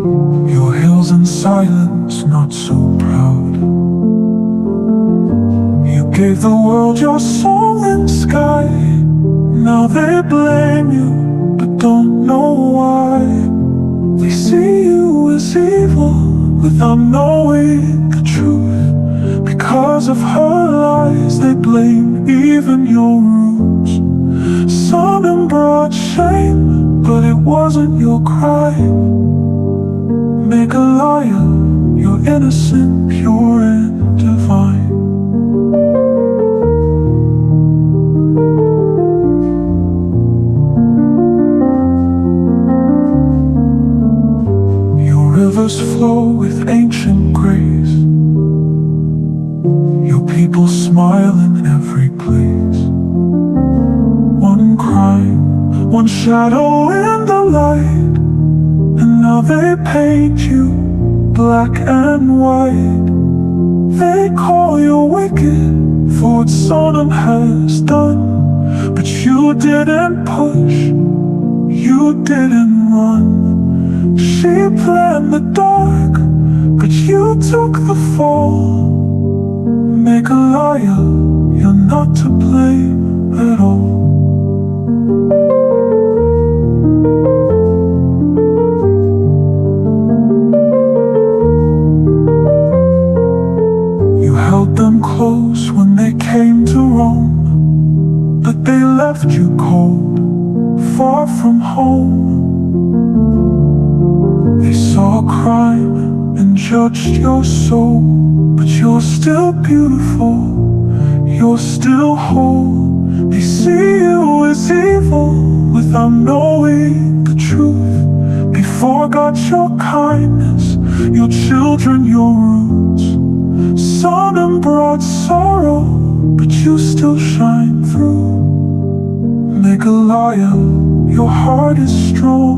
Your hills in silence, not so proud. You gave the world your song and sky. Now they blame you, but don't know why. They see you as evil without knowing the truth. Because of her lies, they blame even your roots. Sonam brought shame, but it wasn't your crime. Meghalaya, you're innocent, pure and divine. Your rivers flow with ancient grace. Your people smile in every place. One crime, one shadow in the light, and now they paint you black and white. They call you wicked for what Sonam has done, but you didn't push, you didn't run. She planned the dark, but you took the fall. Meghalaya, you're not to blame at all. You held them close when they came to Rome, but they left you cold, far from home. They saw crime and judged your soul, but you're still beautiful, you're still whole. They see you as evil without knowing the truth. They forgot your kindness, your children, your roots. Sonam brought sorrow, but you still shine through. Meghalaya, your heart is strong.